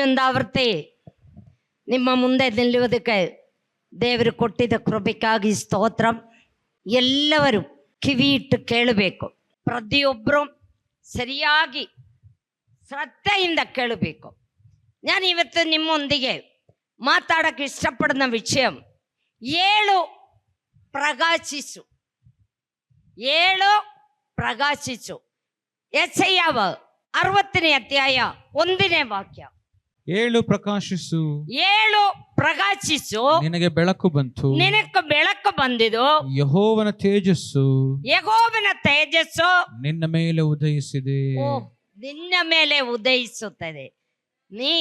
ಇನ್ನೊಂದು ಆವೃತ್ತಿ ನಿಮ್ಮ ಮುಂದೆ ನಿಲ್ಲುವುದಕ್ಕೆ ದೇವರು ಕೊಟ್ಟಿದ್ದ ಕೃಪೆಗಾಗಿ ಸ್ತೋತ್ರ. ಎಲ್ಲವರು ಕಿವಿ ಇಟ್ಟು ಕೇಳಬೇಕು. ಪ್ರತಿಯೊಬ್ಬರು ಸರಿಯಾಗಿ ಶ್ರದ್ಧೆಯಿಂದ ಕೇಳಬೇಕು. ನಾನು ಇವತ್ತು ನಿಮ್ಮೊಂದಿಗೆ ಮಾತಾಡೋಕ್ಕೆ ಇಷ್ಟಪಡಿದ ವಿಷಯ 7 ಪ್ರಕಾಶಿಸು. 7 ಪ್ರಕಾಶಿಸು. ಯೆಶಾಯ 60ನೇ ಅಧ್ಯಾಯ 1ನೇ ವಾಕ್ಯ. 7 ಪ್ರಕಾಶಿಸು. 7 ಪ್ರಕಾಶಿಸು. ನಿನಗೆ ಬೆಳಕು ಬಂತು. ನಿನಗೆ ಬೆಳಕು ಬಂದಿದು. ಯೆಹೋವನ ತೇಜಸ್ಸು. ಯೆಹೋವನ ತೇಜಸ್ಸು ನಿನ್ನ ಮೇಲೆ ಉದಯಿಸಿದೆ. ನಿನ್ನ ಮೇಲೆ ಉದಯಿಸುತ್ತದೆ. ನೀ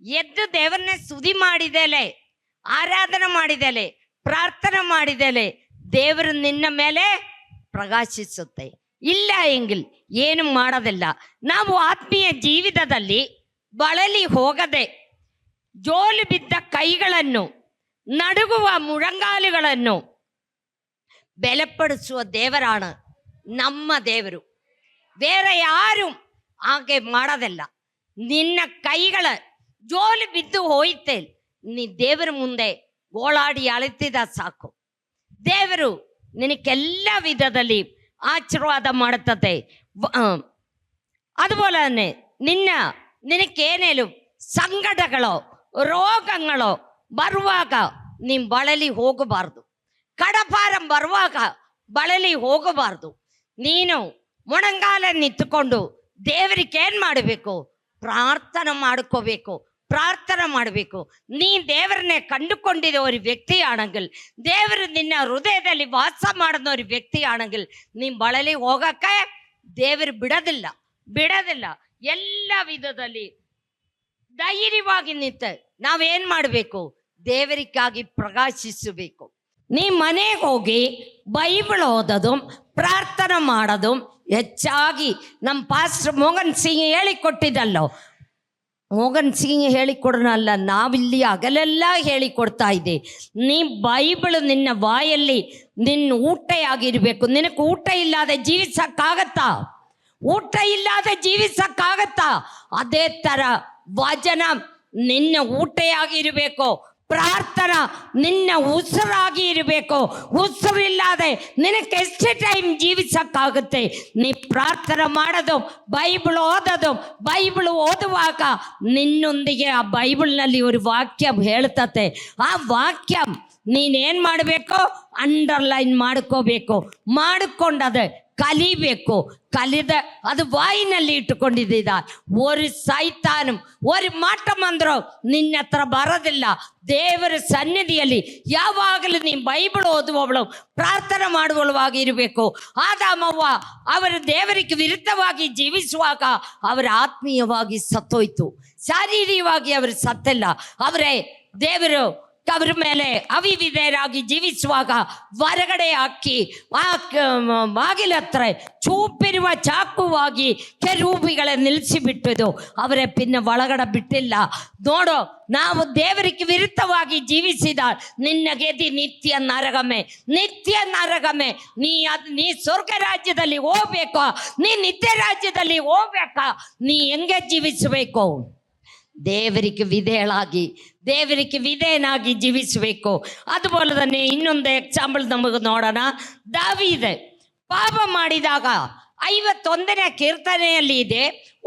ಎದ್ದು ದೇವರನ್ನ ಸ್ತುತಿ ಮಾಡಿದೆಲೆ, ಆರಾಧನೆ ಮಾಡಿದೆಲೆ, ಪ್ರಾರ್ಥನೆ ಮಾಡಿದೆಲೆ, ದೇವರು ನಿನ್ನ ಮೇಲೆ ಪ್ರಕಾಶಿಸುತ್ತೆ. ಇಲ್ಲ ಎಂಗಿಲ್ ಏನು ಮಾಡೋದಿಲ್ಲ. ನಾವು ಆತ್ಮೀಯ ಜೀವಿತದಲ್ಲಿ ಬಳಲಿ ಹೋಗದೆ ಜೋಲು ಬಿದ್ದ ಕೈಗಳನ್ನು, ನಡುಗುವ ಮುழங்காಲುಗಳನ್ನು ಬೆಲೆಪಡಿಸುವ ದೇವರಾണ് ನಮ್ಮ ದೇವರು. ಬೇರೆ ಯಾರು ಹಾಗೆ ಮಾಡೋದಿಲ್ಲ. ನಿನ್ನ ಕೈಗಳ ಜೋಲು ಬಿದ್ದು ಹೋಯ್ತೆ, ನೀ ದೇವರ ಮುಂದೆ ಗೋಳಾಡಿ ಅಳುತ್ತಿದ್ದ ಸಾಕು. ದೇವರು ನಿನಗೆಲ್ಲ ವಿಧದಲ್ಲಿ ಆಶೀರ್ವಾದ ಮಾಡುತ್ತದೆ. അതുപോലെ തന്നെ ನಿನಗೇನೇನು ಸಂಕಟಗಳೋ ರೋಗಗಳೋ ಬರುವಾಗ ನೀನು ಬಳಲಿ ಹೋಗಬಾರ್ದು. ಕಡಪಾರಂ ಬರುವಾಗ ಬಳಲಿ ಹೋಗಬಾರ್ದು. ನೀನು ಮೊಣಂಗಾಲ ನಿಂತುಕೊಂಡು ದೇವರಿಗೆ ಏನು ಮಾಡಬೇಕು? ಪ್ರಾರ್ಥನೆ ಮಾಡ್ಕೋಬೇಕು, ಪ್ರಾರ್ಥನೆ ಮಾಡಬೇಕು. ನೀ ದೇವರನ್ನೇ ಕಂಡುಕೊಂಡಿದ್ದ ഒരു വ്യക്തിയാണെങ്കിൽ, ದೇವರು ನಿನ್ನ ಹೃದಯದಲ್ಲಿ ವಾಸ ಮಾಡಿದ ഒരു വ്യക്തിയാണെങ്കിൽ, ನೀ ಬಳಲಿ ಹೋಗಕ್ಕೆ ದೇವರು ಬಿಡೋದಿಲ್ಲ. ಎಲ್ಲ ವಿಧದಲ್ಲಿ ಧೈರ್ಯವಾಗಿ ನಿಂತು ನಾವೇನ್ ಮಾಡಬೇಕು? ದೇವರಿಗಾಗಿ ಪ್ರಕಾಶಿಸಬೇಕು. ನೀ ಮನೆಗೆ ಹೋಗಿ ಬೈಬಲ್ ಓದೋದು, ಪ್ರಾರ್ಥನೆ ಮಾಡೋದು ಹೆಚ್ಚಾಗಿ ನಮ್ಮ ಪಾಸ್ಟರ್ ಮೋಹನ್ ಸಿಂಗ್ ಹೇಳಿಕೊಟ್ಟಿದ್ದಲ್ಲೋ. ಮೋಹನ್ ಸಿಂಗ್ ಹೇಳಿಕೊಡೋನಲ್ಲ, ನಾವಿಲ್ಲಿ ಹಗಲೆಲ್ಲ ಹೇಳಿಕೊಡ್ತಾ ಇದ್ದೆ. ನೀ ಬೈಬಲ್ ನಿನ್ನ ಬಾಯಲ್ಲಿ ನಿನ್ನ ಊಟಯಾಗಿರ್ಬೇಕು. ನಿನಗೆ ಊಟ ಇಲ್ಲದೆ ಜೀವಿಸಕ್ಕಾಗತ್ತಾ? ಊಟ ಇಲ್ಲದೆ ಜೀವಿಸಕ್ಕಾಗತ್ತಾ? ಅದೇ ತರ ವಚನ ನಿನ್ನ ಊಟಯಾಗಿರಬೇಕು. ಪ್ರಾರ್ಥನಾ ನಿನ್ನ ಉಸಿರಾಗಿ ಇರಬೇಕು. ಉಸಿರಿಲ್ಲದೆ ನಿನಗೆ ಎಷ್ಟು ಟೈಮ್ ಜೀವಿಸಕ್ಕಾಗುತ್ತೆ? ನೀ ಪ್ರಾರ್ಥನೆ ಮಾಡೋದು, ಬೈಬಲ್ ಓದೋದು. ಬೈಬಲ್ ಓದುವಾಗ ನಿನ್ನೊಂದಿಗೆ ಆ ಬೈಬಲ್ನಲ್ಲಿ ಒಂದು ವಾಕ್ಯ ಹೇಳ್ತತೆ. ಆ ವಾಕ್ಯ ನೀನೇನು ಮಾಡಬೇಕು? ಅಂಡರ್ಲೈನ್ ಮಾಡ್ಕೋಬೇಕು. ಮಾಡಿಕೊಂಡದೆ ಕಲಿಬೇಕು. ಕಲಿದ ಅದು ವಾಯಿನಲ್ಲಿ ಇಟ್ಟುಕೊಂಡಿದ್ದ ಒಂದು ಸೈತಾನು ಒಂದು ಮಾಟ ಮಂದ್ರು ನಿನ್ನ ಹತ್ರ ಬರೋದಿಲ್ಲ. ದೇವರ ಸನ್ನಿಧಿಯಲ್ಲಿ ಯಾವಾಗಲೂ ನೀನು ಬೈಬಲ್ ಓದುವವಳು, ಪ್ರಾರ್ಥನೆ ಮಾಡುವವಳವಾಗಿ ಇರಬೇಕು. ಆದಾಮವ್ವ ಅವರು ದೇವರಿಗೆ ವಿರುದ್ಧವಾಗಿ ಜೀವಿಸುವಾಗ ಅವರ ಆತ್ಮೀಯವಾಗಿ ಸತ್ತೋಯ್ತು. ಶಾರೀರಿಕವಾಗಿ ಅವರು ಸತ್ತಿಲ್ಲ. ಅವರೇ ದೇವರು ಅವರ ಮೇಲೆ ಅವಿವಿಧರಾಗಿ ಜೀವಿಸುವಾಗ ಹೊರಗಡೆ ಹಾಕಿ ಬಾಗಿಲ ಹತ್ರ ಚೂಪಿರುವ ಚಾಕುವಾಗಿ ಕೆರೂಬಿಗಳ ನಿಲ್ಲಿಸಿಬಿಟ್ಟದು. ಅವರೇ ಪಿನ್ನ ಒಳಗಡೆ ಬಿಟ್ಟಿಲ್ಲ. ನೋಡು, ನಾವು ದೇವರಿಗೆ ವಿರುದ್ಧವಾಗಿ ಜೀವಿಸಿದ ನಿನ್ನ ಗೆದಿ ನಿತ್ಯ ನರಗಮೆ. ನೀ ಸ್ವರ್ಗ ರಾಜ್ಯದಲ್ಲಿ ಹೋಗ್ಬೇಕು, ನೀ ನಿತ್ಯ ರಾಜ್ಯದಲ್ಲಿ ಹೋಗ್ಬೇಕಾ? ನೀ ಹೆಂಗೆ ಜೀವಿಸಬೇಕು? ದೇವರಿಗೆ ವಿಧೇಯಳಾಗಿ, ದೇವರಿಗೆ ವಿಧೇಯನಾಗಿ ಜೀವಿಸಬೇಕು. അതുപോലെ തന്നെ ಇನ್ನೊಂದು ಎಕ್ಸಾಂಪಲ್ ನಮಗೆ ನೋಡೋಣ. ದಾವೀದ ಪಾಪ ಮಾಡಿದಾಗ 51ನೇ ಕೀರ್ತನೆಯಲ್ಲಿ ಇದೆ,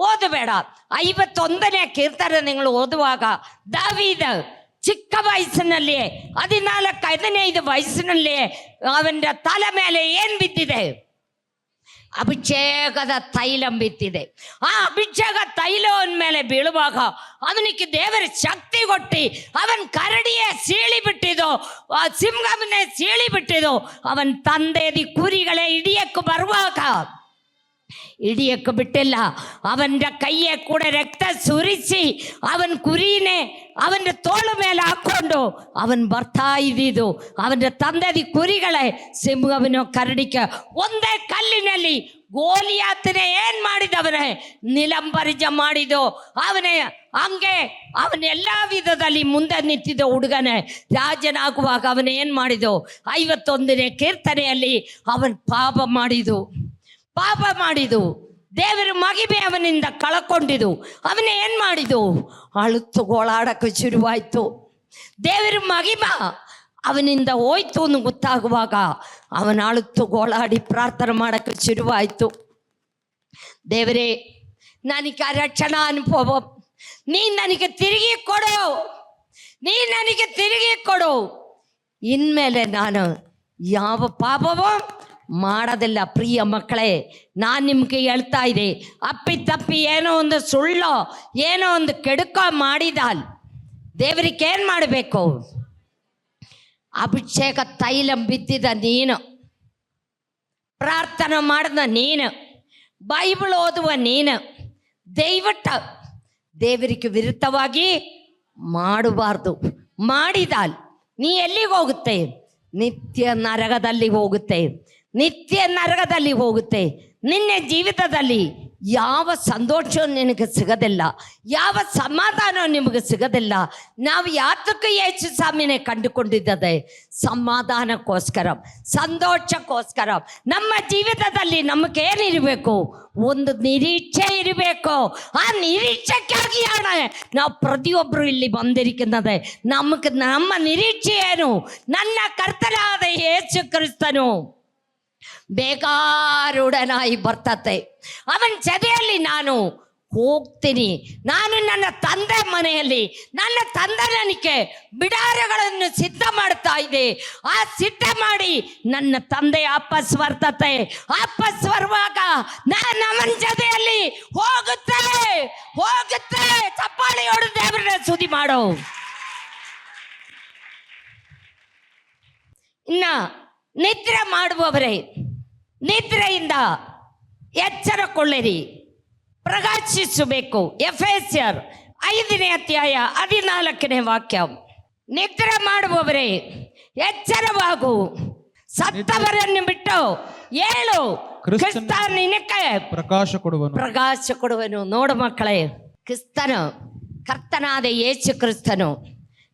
ಓದಬೇಡ. 51ನೇ ಕೀರ್ತನೆ ನೀವು ಓದುವಾಗ ದಾವೀದ ಚಿಕ್ಕ ವಯಸ್ಸಿನಲ್ಲಿಯೇ 14-15 ವಯಸ್ಸಿನಲ್ಲಿಯೇ ಅವನ ತಲೆ ಮೇಲೆ ಏನು ಬಿದ್ದಿದೆ? ಅಭಿಷೇಕದ ತೈಲ ಬಿತ್ತಿದೆ. ಆ ಅಭಿಷೇಕ ತೈಲವನ ಮೇಲೆ ಬೀಳುವಾಗ ಅವನಿಗೆ ದೇವರ ಶಕ್ತಿ ಕೊಟ್ಟು ಅವನ್ ಕರಡಿಯೇ ಸೀಳಿ ಬಿಟ್ಟಿದ್ದು, ಸಿಂಹವನ್ನೇ ಸೀಳಿ ಬಿಟ್ಟಿದ್ದು. ಅವನ್ ತಂದೆದಿ ಕುರಿಗಳೇ ಹಿಡಿಯಕ್ಕೆ ಬರುವಾಗ ಹಿಡಿಯಕ್ಕೆ ಬಿಟ್ಟಿಲ್ಲ. ಅವನ ಕೈಯ ಕೂಡ ರಕ್ತ ಸುರಿಸಿ ಅವನ ಕುರಿನೇ ಅವನ ತೋಳು ಮೇಲೆ ಹಾಕೊಂಡು ಅವನ್ ಬರ್ತಾ ಇದ್ದಿದ್ದು. ಅವನ ತಂದೆದಿ ಕುರಿಗಳೇ ಸಿಂಹವನು ಕರಡಿಕೆ ಒಂದೇ ಕಲ್ಲಿನಲ್ಲಿ ಗೋಲಿಯಾತನೇ ಏನ್ ಮಾಡಿದವನೇ? ನಿಲಂಬರಿಜ ಮಾಡಿದ್ದು ಅವನೇ. ಹಂಗೆ ಅವನೆಲ್ಲ ವಿಧದಲ್ಲಿ ಮುಂದೆ ನಿಂತಿದ್ದ ಹುಡುಗನೇ ರಾಜನಾಗುವಾಗ ಅವನೇನ್ ಮಾಡಿದ್ದು? 51ನೇ ಕೀರ್ತನೆಯಲ್ಲಿ ಅವನ್ ಪಾಪ ಮಾಡಿದ್ದು. ದೇವರ ಮಹಿಮೆ ಅವನಿಂದ ಕಳ್ಕೊಂಡಿದ್ದು. ಅವನ ಏನ್ ಮಾಡಿದ್ದು? ಅಳುತ್ತು ಗೋಳಾಡಕ್ಕೆ ಶುರುವಾಯ್ತು. ದೇವರ ಮಹಿಮೆ ಅವನಿಂದ ಹೋಯ್ತು ಅಂತ ಗೊತ್ತಾಗುವಾಗ ಅವನ ಅಳುತ್ತು ಗೋಳಾಡಿ ಪ್ರಾರ್ಥನೆ ಮಾಡಕ್ಕೆ ಶುರುವಾಯಿತು. ದೇವರೇ, ನನಗೆ ರಕ್ಷಣಾ ಅನುಭವ ನೀನು ನನಗೆ ತಿರುಗಿ ಕೊಡು, ನೀನು ನನಗೆ ತಿರುಗಿ ಕೊಡು. ಇನ್ಮೇಲೆ ನಾನು ಯಾವ ಪಾಪವೂ ಮಾಡೋದಿಲ್ಲ. ಪ್ರಿಯ ಮಕ್ಕಳೇ, ನಾನು ನಿಮ್ಗೆ ಹೇಳ್ತಾ ಇದ್ದೆ, ಅಪ್ಪಿ ಏನೋ ಒಂದು ಸುಳ್ಳು, ಏನೋ ಒಂದು ಕೆಡುಕ ಮಾಡಿದಾಲ್ ದೇವರಿಗೆ ಏನು ಮಾಡಬೇಕು? ಅಭಿಷೇಕ ತೈಲ ಬಿದ್ದಿದ ನೀನು, ಪ್ರಾರ್ಥನೆ ಮಾಡಿದ ನೀನು, ಬೈಬಲ್ ಓದುವ ನೀನು, ದಯವಿಟ್ಟು ದೇವರಿಗೆ ವಿರುದ್ಧವಾಗಿ ಮಾಡಬಾರ್ದು. ಮಾಡಿದಾಲ್ ನೀ ಎಲ್ಲಿಗೆ ಹೋಗುತ್ತೆ? ನಿತ್ಯ ನರಕದಲ್ಲಿ ಹೋಗುತ್ತೆ, ನಿತ್ಯ ನರಕದಲ್ಲಿ ಹೋಗುತ್ತೆ. ನಿನ್ನ ಜೀವಿತದಲ್ಲಿ ಯಾವ ಸಂತೋಷ ನಿನಗೆ ಸಿಗೋದಿಲ್ಲ, ಯಾವ ಸಮಾಧಾನ ನಿಮಗೆ ಸಿಗೋದಿಲ್ಲ. ನಾವು ಯಾತಕ್ಕೆ ಯೇಸು ಸ್ವಾಮಿನೇ ಕಂಡುಕೊಂಡಿದ್ದದೆ? ಸಮಾಧಾನಕ್ಕೋಸ್ಕರ, ಸಂತೋಷಕ್ಕೋಸ್ಕರ. ನಮ್ಮ ಜೀವಿತದಲ್ಲಿ ನಮಗೇನಿರಬೇಕು? ಒಂದು ನಿರೀಕ್ಷೆ ಇರಬೇಕು. ಆ ನಿರೀಕ್ಷೆಗಾಗಿ ನಾವು ಪ್ರತಿಯೊಬ್ಬರು ಇಲ್ಲಿ ಬಂದಿರಿക്കുന്നത്. ನಮ್ಮ ನಿರೀಕ್ಷೆ ಏನು? ನನ್ನ ಕರ್ತನಾದ ಯೇಸು ಕ್ರಿಸ್ತನು ಬೇಗಾರೂಢನಾಗಿ ಬರ್ತತೆ. ಅವನ ಜೊತೆಯಲ್ಲಿ ನಾನು ಹೋಗ್ತೀನಿ. ನಾನು ನನ್ನ ತಂದೆ ಮನೆಯಲ್ಲಿ, ನನ್ನ ತಂದೆ ನನಗೆ ಬಿಡಾರಗಳನ್ನು ಸಿದ್ಧ ಮಾಡ್ತಾ ಇದೆ. ಆ ಸಿದ್ಧ ಮಾಡಿ ನನ್ನ ತಂದೆ ವಾಪಸ್ ಬರ್ತತೆ. ವಾಪಸ್ ಬರುವಾಗ ನಾನು ಅವನ ಜೊತೆಯಲ್ಲಿ ಹೋಗುತ್ತೆ. ಚಪ್ಪಾಳಿ ಹೊಡೆದು ದೇವರನ್ನ ಸ್ತುತಿ ಮಾಡೋ. ಇನ್ನ ನಿದ್ರೆ ಮಾಡುವವರೇ, ನಿದ್ರೆಯಿಂದ ಎಚ್ಚರಕೊಳ್ಳಿರಿ, ಪ್ರಕಾಶಿಸಬೇಕು. ಎಫೆಸರ್ 5ನೇ ಅಧ್ಯಾಯ 14ನೇ ವಾಕ್ಯ. ನಿದ್ರೆ ಮಾಡುವವರೇ ಎಚ್ಚರವಾಗು, ಸತ್ತವರನ್ನು ಬಿಟ್ಟು ಏಳು, ಕ್ರಿಸ್ತ ನಿನಗೆ ಪ್ರಕಾಶ ಕೊಡುವನು. ನೋಡು ಮಕ್ಕಳೇ, ಕರ್ತನಾದ ಯೇಸು ಕ್ರಿಸ್ತನು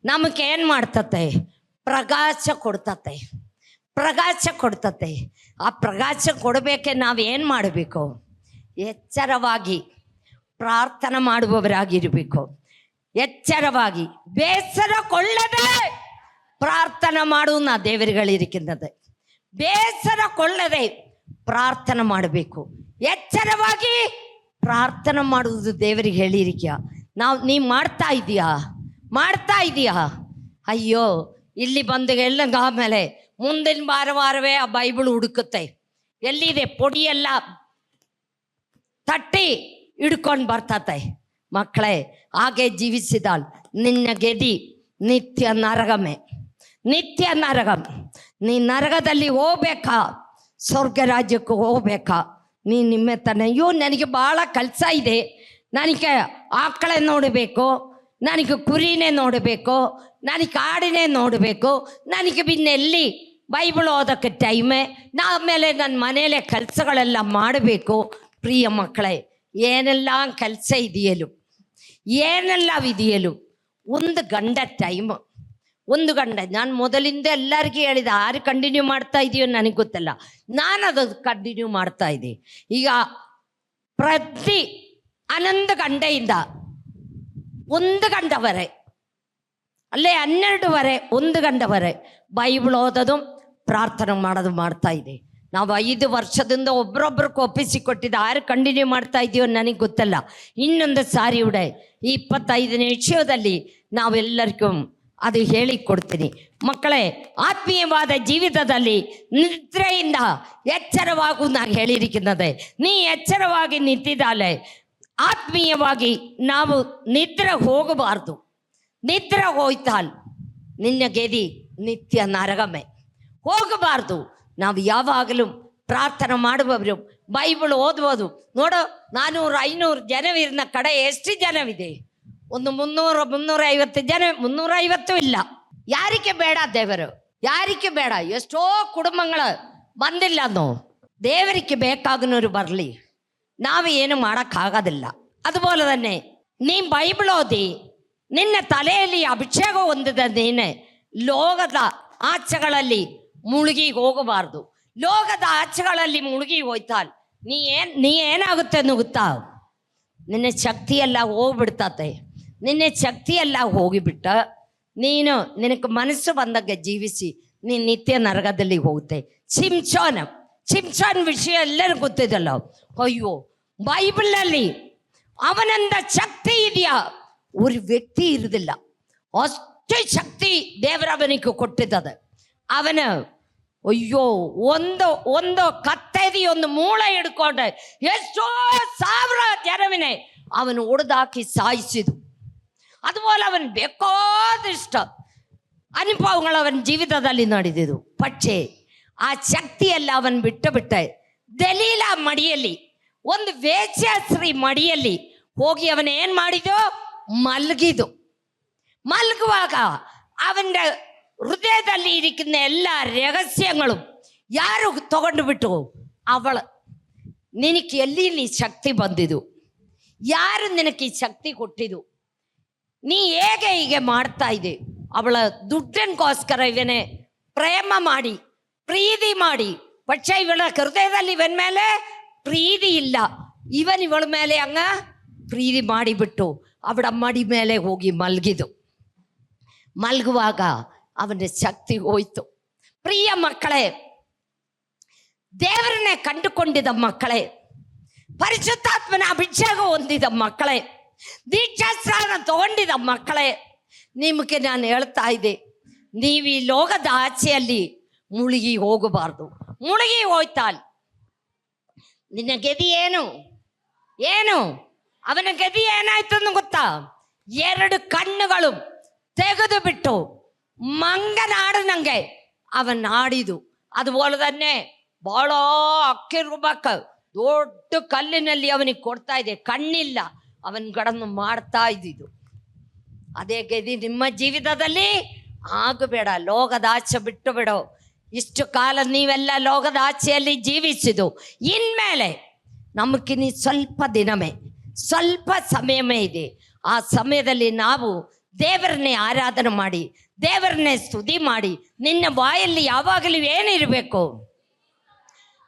ನಮಗೆ ಏನು ಮಾಡ್ತತೆ? ಪ್ರಕಾಶ ಕೊಡ್ತತೆ. ಆ ಪ್ರಕಾಶ ಕೊಡಬೇಕೆ ನಾವೇನು ಮಾಡಬೇಕು? ಎಚ್ಚರವಾಗಿ ಪ್ರಾರ್ಥನೆ ಮಾಡುವವರಾಗಿರಬೇಕು. ಎಚ್ಚರವಾಗಿ ಬೇಸರಕೊಳ್ಳದೆ ಪ್ರಾರ್ಥನೆ ಮಾಡುವ ದೇವರುಗಳಿರಿക്കുന്നത്. ಬೇಸರಕೊಳ್ಳದೆ ಪ್ರಾರ್ಥನೆ ಮಾಡಬೇಕು. ಎಚ್ಚರವಾಗಿ ಪ್ರಾರ್ಥನೆ ಮಾಡುವುದು ದೇವರಿಗೆ ಹೇಳಿರಿಕೆಯ. ನೀ ಮಾಡ್ತಾ ಇದೀಯಾ? ಅಯ್ಯೋ, ಇಲ್ಲಿ ಬಂದು ಎಲ್ಲಂಗ ಆಮೇಲೆ ಮುಂದಿನ ವಾರವೇ ಆ ಬೈಬಲ್ ಹುಡುಕುತ್ತೆ. ಎಲ್ಲಿದೆ? ಪೊಡಿಯೆಲ್ಲ ತಟ್ಟಿ ಹಿಡ್ಕೊಂಡು ಬರ್ತತೆ. ಮಕ್ಕಳೇ, ಹಾಗೆ ಜೀವಿಸಿದಾಲ್ ನಿನ್ನ ಗೆದಿ ನಿತ್ಯ ನರಕಮೇ. ನೀ ನರಕದಲ್ಲಿ ಹೋಗ್ಬೇಕಾ? ಸ್ವರ್ಗ ರಾಜ್ಯಕ್ಕೆ ಹೋಗ್ಬೇಕಾ? ನೀ ನಿಮ್ಮೆತ್ತನೆ ಅಯ್ಯೋ ನನಗೆ ಭಾಳ ಕೆಲಸ ಇದೆ, ನನಗೆ ಆಕಳೆ ನೋಡಬೇಕು, ನನಗೆ ಕುರಿನೇ ನೋಡಬೇಕು, ನನಗೆ ಆಡಿನೇ ನೋಡಬೇಕು, ನನಗೆ ಬಿನ್ನೆಲ್ಲಿ ಬೈಬಲ್ ಓದೋಕ್ಕೆ ಟೈಮೇ, ಆಮೇಲೆ ನನ್ನ ಮನೇಲೆ ಕೆಲಸಗಳೆಲ್ಲ ಮಾಡಬೇಕು. ಪ್ರಿಯ ಮಕ್ಕಳೇ, ಏನೆಲ್ಲ ಕೆಲಸ ಇದೆಯಲು, ಒಂದು ಗಂಡ ಟೈಮ್, ಒಂದು ಗಂಡ. ನಾನು ಮೊದಲಿಂದ ಎಲ್ಲರಿಗೂ ಹೇಳಿದೆ, ಯಾರು ಕಂಟಿನ್ಯೂ ಮಾಡ್ತಾ ಇದೆಯೋ ನನಗೆ ಗೊತ್ತಿಲ್ಲ, ನಾನು ಅದು ಕಂಟಿನ್ಯೂ ಮಾಡ್ತಾ ಇದ್ದೆ. ಈಗ ಪ್ರತಿ 11 ಗಂಟೆಯಿಂದ 1 ಗಂಟೆವರೆ, ಅಲ್ಲೇ 12ವರೆ 1 ಗಂಟೆವರೆ ಬೈಬಲ್ ಓದೋದು ಪ್ರಾರ್ಥನೆ ಮಾಡೋದು ಮಾಡ್ತಾ ಇದೆ. ನಾವು 5 ವರ್ಷದಿಂದ ಒಬ್ರೊಬ್ರಿಗೆ ಒಪ್ಪಿಸಿಕೊಟ್ಟಿದ್ದು, ಯಾರು ಕಂಟಿನ್ಯೂ ಮಾಡ್ತಾ ಇದೆಯೋ ನನಗೆ ಗೊತ್ತಲ್ಲ. ಇನ್ನೊಂದು ಸಾರಿ ಉಡೆ 25 ನಿಮಿಷದಲ್ಲಿ ನಾವೆಲ್ಲರಿಗೂ ಅದು ಹೇಳಿಕೊಡ್ತೀನಿ. ಮಕ್ಕಳೇ, ಆತ್ಮೀಯವಾದ ಜೀವಿತದಲ್ಲಿ ನಿದ್ರೆಯಿಂದ ಎಚ್ಚರವಾಗು ನಾನು ಹೇಳಿರಿക്കുന്നത്. ನೀ ಎಚ್ಚರವಾಗಿ ನಿಂತಿದ್ದಾಲೆ ಆತ್ಮೀಯವಾಗಿ ನಾವು ನಿದ್ರೆ ಹೋಗಬಾರ್ದು. ನಿದ್ರೆ ಹೋಯ್ತಾಲ್ ನಿನ್ನ ಗೆದಿ ನಿತ್ಯ ನರಕಮೇ. ಹೋಗಬಾರ್ದು. ನಾವು ಯಾವಾಗಲೂ ಪ್ರಾರ್ಥನೆ ಮಾಡುವವರು, ಬೈಬಲ್ ಓದುವುದು. ನೋಡೋ, 400-500 ಜನವಿನ ಕಡೆ ಎಷ್ಟು ಜನವಿದೆ? ಒಂದು 300-350 ಜನ. 350 ಇಲ್ಲ. ಯಾರಿಗೆ ಬೇಡ ದೇವರು? ಯಾರಿಗೆ ಬೇಡ? ಎಷ್ಟೋ ಕುಟುಂಬಗಳು ಬಂದಿಲ್ಲ. ದೇವರಿಗೆ ಬೇಕಾಗನವರು ಬರಲಿ, ನಾವು ಏನು ಮಾಡೋಕ್ಕಾಗೋದಿಲ್ಲ. അതുപോലെ തന്നെ ನೀ ಬೈಬಲ್ ಓದಿ ನಿನ್ನ ತಲೆಯಲ್ಲಿ ಅಭಿಷೇಕ ಹೊಂದಿದ ನೀನೆ ಲೋಕದ ಆಚೆಗಳಲ್ಲಿ ಮುಳುಗಿ ಹೋಗಬಾರ್ದು. ಲೋಕದ ಆಚೆಗಳಲ್ಲಿ ಮುಳುಗಿ ಹೋಯ್ತಾಲ್ ನೀ ಏನಾಗುತ್ತೆ ಅನ್ನೋ ಗೊತ್ತಾ, ನಿನ್ನ ಶಕ್ತಿಯೆಲ್ಲ ಹೋಗ್ಬಿಡ್ತತೆ. ನಿನ್ನ ಶಕ್ತಿಯೆಲ್ಲ ಹೋಗಿಬಿಟ್ಟ ನೀನು ನಿನಗೆ ಮನಸ್ಸು ಬಂದಾಗ ಜೀವಿಸಿ ನೀನು ನಿತ್ಯ ನರಕದಲ್ಲಿ ಹೋಗುತ್ತೆ. ಸಿಂಸೋನ್ ವಿಷಯ ಎಲ್ಲರಿಗೂ ಗೊತ್ತಿದಲ್ಲ. ಅಯ್ಯೋ, ಬೈಬಲಲ್ಲಿ ಅವನಿಂದ ಶಕ್ತಿ ಇದೆಯಾ? ஒரு ವ್ಯಕ್ತಿ ಇರುವುದಿಲ್ಲ, ಅಷ್ಟೇ ಶಕ್ತಿ ದೇವರವನಿಗೆ ಕೊಟ್ಟಿದ್ದದೆ. ಅವನ ಅಯ್ಯೋ ಒಂದು ಕತ್ತೆದಿ ಒಂದು ಮೂಳೆ ಹಿಡ್ಕೊಂಡೆ ಎಷ್ಟೋ ಸಾವಿರ ಜನವಿനെ ಅವನು ಒಡೆದಾಕಿ ಸಾಯಿಸಿದು. അതുപോലെ അവൻ ಬೇಕಾದಷ್ಟ ಅನುಭವಗಳು ಅವನ ಜೀವಿತದಲ್ಲಿ ನಡೆದಿದ್ದು. പക്ഷേ ಆ ಶಕ್ತಿಯೆಲ್ಲ ಅವನ್ ಬಿಟ್ಟ ದಲೀಲ ಮಡಿಯಲ್ಲಿ, ಒಂದು ವೇಶ್ಯಾಸ್ತ್ರೀ ಮಡಿಯಲ್ಲಿ ಹೋಗಿ ಅವನ ಏನ್ ಮಾಡಿದ್ದು? ಮಲಗಿದು. ಮಲಗುವಾಗ ಅವನ ಹೃದಯದಲ್ಲಿ ಇರಿക്കുന്ന എല്ലാ രഹസ്യങ്ങളും ಯಾರು ತಗೊಂಡು ಬಿಟ್ಟು, ಅವಳು ನಿನಗೆ ಎಲ್ಲಿ ನೀ ಶಕ್ತಿ ಬಂದಿದ್ದು? ಯಾರು ನಿನಗೆ ಈ ಶಕ್ತಿ ಕೊಟ್ಟಿದ್ದು? ನೀ ಹೇಗೆ ಹೀಗೆ ಮಾಡ್ತಾ ಇದೆ? ಅವಳ ದುಡ್ಡನ್ಗೋಸ್ಕರ ಇವನೇ ಪ್ರೇಮ ಮಾಡಿ ಪ್ರೀತಿ ಮಾಡಿ, പക്ഷേ ಇವಳ ಹೃದಯದಲ್ಲಿ ಇವನ ಮೇಲೆ ಪ್ರೀತಿ ಇಲ್ಲ. ಇವಳ ಮೇಲೆ ಹಂಗ ಪ್ರೀತಿ ಮಾಡಿಬಿಟ್ಟು ಅವಳ ಮಡಿ ಮೇಲೆ ಹೋಗಿ ಮಲಗಿದು. ಮಲಗುವಾಗ ಅವನ ಶಕ್ತಿ ಹೋಯ್ತು. ಪ್ರಿಯ ಮಕ್ಕಳೇ, ದೇವರನ್ನೇ ಕಂಡುಕೊಂಡಿದ್ದ ಮಕ್ಕಳೇ, ಪರಿಶುದ್ಧಾತ್ಮನ ಅಭಿಷೇಕ ಹೊಂದಿದ ಮಕ್ಕಳೇ, ದೀಕ್ಷಾಸ್ನಾನ ತಗೊಂಡಿದ್ದ ಮಕ್ಕಳೇ, ನಿಮಗೆ ನಾನು ಹೇಳ್ತಾ ಇದ್ದೆ, ನೀವು ಈ ಲೋಕದ ಆಚೆಯಲ್ಲಿ ಮುಳುಗಿ ಹೋಗಬಾರ್ದು. ಮುಳುಗಿ ಹೋಯ್ತಾಲ್ ನಿನ್ನ ಗತಿ ಏನು? ಅವನ ಗತಿ ಏನಾಯ್ತು ಅಂತ ಗೊತ್ತಾ? 2 ಕಣ್ಣುಗಳು ತೆಗೆದು ಬಿಟ್ಟು ಮಂಗನಾಡನಂಗೆ ಅವನ್ ಆಡಿದು. അതുപോലെ തന്നെ ಬಹಳ ಅಕ್ಕಿರ್ಬೇಕ, ದೊಡ್ಡ ಕಲ್ಲಿನಲ್ಲಿ ಅವನಿಗೆ ಕೊಡ್ತಾ ಇದೆ, ಕಣ್ಣಿಲ್ಲ, ಅವನ್ಗಳನ್ನು ಮಾಡ್ತಾ ಇದ್ದಿದ್ದು. ಅದೇ ಗತಿ ನಿಮ್ಮ ಜೀವಿತದಲ್ಲಿ ಆಗಬೇಡ. ಲೋಕದ ಆಚೆ ಬಿಟ್ಟು ಬಿಡು. ಇಷ್ಟು ಕಾಲ ನೀವೆಲ್ಲ ಲೋಕದ ಆಚೆಯಲ್ಲಿ ಜೀವಿಸಿದು. ಇನ್ಮೇಲೆ ನಮಗಿನಿ ಸ್ವಲ್ಪ ಸಮಯವೇ ಇದೆ. ಆ ಸಮಯದಲ್ಲಿ ನಾವು ದೇವರನ್ನೇ ಆರಾಧನೆ ಮಾಡಿ, ದೇವರನ್ನೇ ಸ್ತುತಿ ಮಾಡಿ, ನಿನ್ನ ಬಾಯಲ್ಲಿ ಯಾವಾಗಲೂ ಏನಿರಬೇಕು?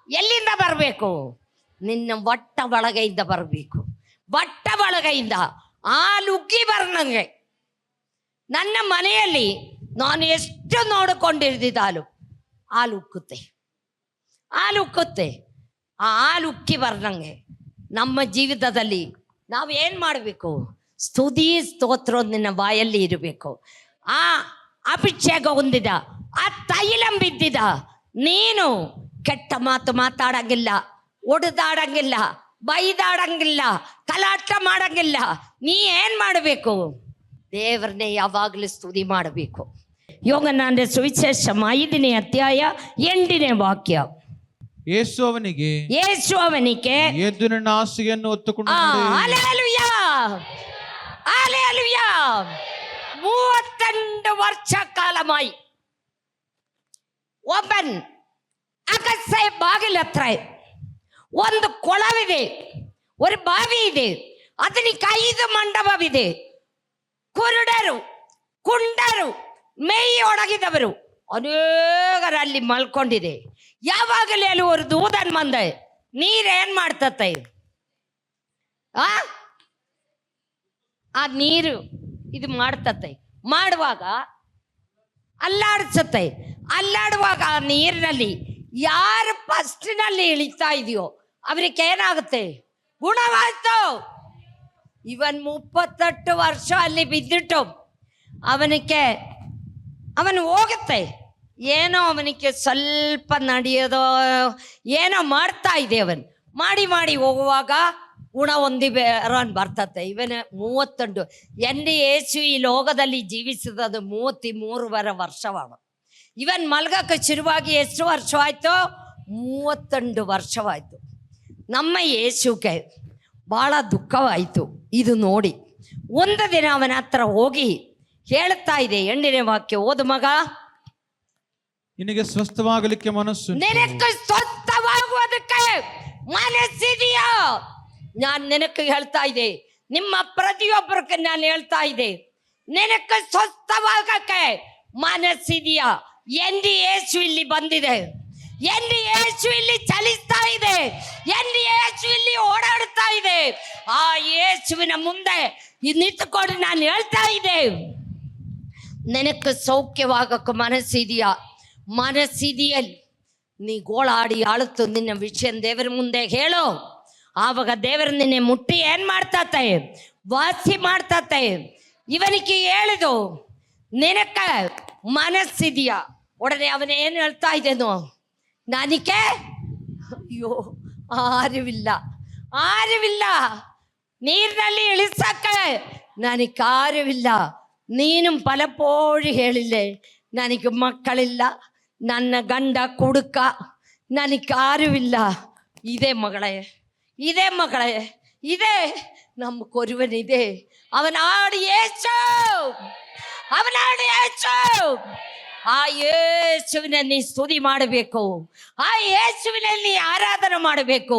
ಎಲ್ಲಿಂದ ಬರಬೇಕು? ನಿನ್ನ ಹೊಟ್ಟ ಒಳಗೆಯಿಂದ ಬರಬೇಕು. ಹೊಟ್ಟ ಒಳಗೆಯಿಂದ ಹಾಲುಕ್ಕಿ ಬರನಂಗೆ. ನನ್ನ ಮನೆಯಲ್ಲಿ ನಾನು ಎಷ್ಟು ನೋಡಿಕೊಂಡಿರ್ದಿದ್ದಾಲು ಹಾಲು ಉಕ್ಕುತ್ತೆ. ಆ ಹಾಲು ಉಕ್ಕಿ ಬರನಂಗೆ ನಮ್ಮ ಜೀವಿತದಲ್ಲಿ ನಾವು ಏನು ಮಾಡಬೇಕು? ಸ್ತುತಿ ಸ್ತೋತ್ರ ನಿನ್ನ ಬಾಯಲ್ಲಿ ಇರಬೇಕು. ಆ ಅಭಿಷೇಕ ಹೊಂದಿದ, ಆ ತೈಲಂ ಬಿದ್ದಿದ, ನೀನು ಕೆಟ್ಟ ಮಾತು ಮಾತಾಡಂಗಿಲ್ಲ, ಒಡೆದಾಡಂಗಿಲ್ಲ, ಬೈದಾಡಂಗಿಲ್ಲ, ಕಲಾಟ ಮಾಡಂಗಿಲ್ಲ. ನೀ ಏನ್ ಮಾಡಬೇಕು? ದೇವರನ್ನೇ ಯಾವಾಗಲೂ ಸ್ತುತಿ ಮಾಡಬೇಕು. ಯೋಗನಾಂದ ಸುವಿಶೇಷ 5ನೇ ಅಧ್ಯಾಯ 8ನೇ ವಾಕ್ಯ. ಯೇಸು ಅವನಿಗೆ ಎದ್ದು ನನ್ನ ಹಾಸಿಗೆಯನ್ನು ಹೊತ್ತುಕೊಂಡು ಹಲ್ಲೆಲೂಯಾ, ಹಲ್ಲೆಲೂಯಾ. 32 ವರ್ಷ ಕಾಲമായി ಒಬ್ಬನ್ ಅಗಸೆ ಬಾಗಿಲ ಹತ್ರ ಒಂದು ಕೊಳವಿದೆ, ಒಂದು ಬಾವಿ ಇದೆ, ಅದಕ್ಕೆ 5 ಮಂಟಪವಿದೆ. ಕುರುಡರು, ಕುಂಡರು, ಮೈ ಒಡಗಿದವರು ಅನೇಕರಲ್ಲಿ ಮಲ್ಕೊಂಡಿದೆ. ಯಾವಾಗಲೂ ಅಲ್ಲಿ ಒಂದು ದೂತನ್ ಬಂದ ನೀರೇನ್ ಮಾಡ್ತತೆ? ಆ ನೀರು ಇದು ಮಾಡ್ತತೆ. ಮಾಡುವಾಗ ಅಲ್ಲಾಡುವಾಗ ಆ ನೀರಿನಲ್ಲಿ ಯಾರು ಫಸ್ಟಿನಲ್ಲಿ ಇಳಿತಾ ಇದೆಯೋ ಅವರಿಗೆ ಏನಾಗುತ್ತೆ? ಗುಣವಾಯ್ತು. ಇವನ್ 38 ವರ್ಷ ಅಲ್ಲಿ ಬಿದ್ದಿಟ್ಟು ಅವನು ಹೋಗುತ್ತೆ. ಏನೋ ಅವನಿಗೆ ಸ್ವಲ್ಪ ನಡೆಯೋದೋ ಏನೋ ಮಾಡ್ತಾ ಇದೆ. ಅವನು ಮಾಡಿ ಹೋಗುವಾಗ ಗುಣ ಹೊಂದಿರೋನ್ ಬರ್ತತೆ. ಇವನ 32 ಎಲ್ಲಿ ಯೇಸು ಈ ಲೋಕದಲ್ಲಿ ಜೀವಿಸಿದದು 33 ವರ್ಷವಾದ. ಇವನ್ ಮಲ್ಗಕ್ಕೆ ಶುರುವಾಗಿ ಎಷ್ಟು ವರ್ಷವಾಯ್ತು? 32 ವರ್ಷವಾಯ್ತು. ನಮ್ಮ ಯೇಸುಗೆ ಭಾಳ ದುಃಖವಾಯಿತು ಇದು ನೋಡಿ. ಒಂದು ದಿನ ಅವನ ಹತ್ರ ಹೋಗಿ ಹೇಳ್ತಾ ಇದೆ, 8ನೇ ವಾಕ್ಯ ಓದು ಮಗ. ನಿನಗೆ ಸ್ವಸ್ಥವಾಗಲಿಕ್ಕೆ ಮನಸ್ಸು, ನಿನಗೆ ಸ್ವಸ್ಥವಾಗುವುದಕ್ಕೆ ಮನಸ್ಸಿದೆಯಾ? ನಾನು ನಿನಗೆ ಹೇಳ್ತಾ ಇದೆ, ನಿಮ್ಮ ಪ್ರತಿಯೊಬ್ಬರಿಗೆ ನಾನು ಹೇಳ್ತಾ ಇದೆ, ನಿನಗೆ ಸ್ವಸ್ಥವಾಗಕ್ಕೆ ಮನಸ್ಸಿದೆಯಾ ಎಂದು ಯೇಸು ಇಲ್ಲಿ ಬಂದಿದೆ. ಎಲ್ಲಿ ಯೇಸು ಇಲ್ಲಿ ಚಲಿಸ್ತಾ ಇದೆ, ಎಲ್ಲಿ ಯೇಸು ಇಲ್ಲಿ ಓಡಾಡ್ತಾ ಇದೆ, ಆ ಯೇಸುವಿನ ಮುಂದೆ ನಿಂತುಕೊಂಡು ನಾನು ಹೇಳ್ತಾ ಇದ್ದೆ, ನಿನಕ್ಕೆ ಸೌಖ್ಯವಾಗಕ್ಕೆ ಮನಸ್ಸಿದೆಯಾ? ಮನಸ್ಸಿದೆಯಲ್ಲಿ ನೀ ಗೋಳಾಡಿ ಆಳುತ್ತು ನಿನ್ನ ವಿಷಯ ದೇವರ ಮುಂದೆ ಹೇಳು. ಆವಾಗ ದೇವರು ನಿನ್ನೆ ಮುಟ್ಟಿ ಏನ್ ಮಾಡ್ತಾತೆ? ವಾಸಿ ಮಾಡ್ತಾತೆ. ಇವನಿಗೆ ಹೇಳಿದು, ನಿನಕ ಮನಸ್ಸಿದೆಯಾ? ಒಡನೆ ಅವನೇನು ಹೇಳ್ತಾ ಇದ್ದೇನೋ, ನನಗೆ ಅಯ್ಯೋ ಆರವಿಲ್ಲ, ಆರವಿಲ್ಲ, ನೀರಿನಲ್ಲಿ ಇಳಿಸಕ್ಕೆ ನನಗೆ ಆರವಿಲ್ಲ. ನೀನು ಪಲಪೋಳಿ ಹೇಳಿಲ್ಲೆ, ನನಗೆ ಮಕ್ಕಳಿಲ್ಲ, ನನ್ನ ಗಂಡ ಕುಡುಕ, ನನಗೆ ಆರವಿಲ್ಲ. ಇದೇ ಮಗಳೇ, ಇದೇ ಮಗಳೇ, ಇದೇ ನಮ್ಮ ಕೊರುವನಿದೆ. ಅವನಾಡಿ ಯೇಸು, ಅವನಾಡಿ ಯೇಸು. ಆ ಯೇಸುವಿನ ನೀ ಸ್ತುತಿ ಮಾಡಬೇಕು, ಆ ಯೇಸುವಿನಲ್ಲಿ ಆರಾಧನೆ ಮಾಡಬೇಕು,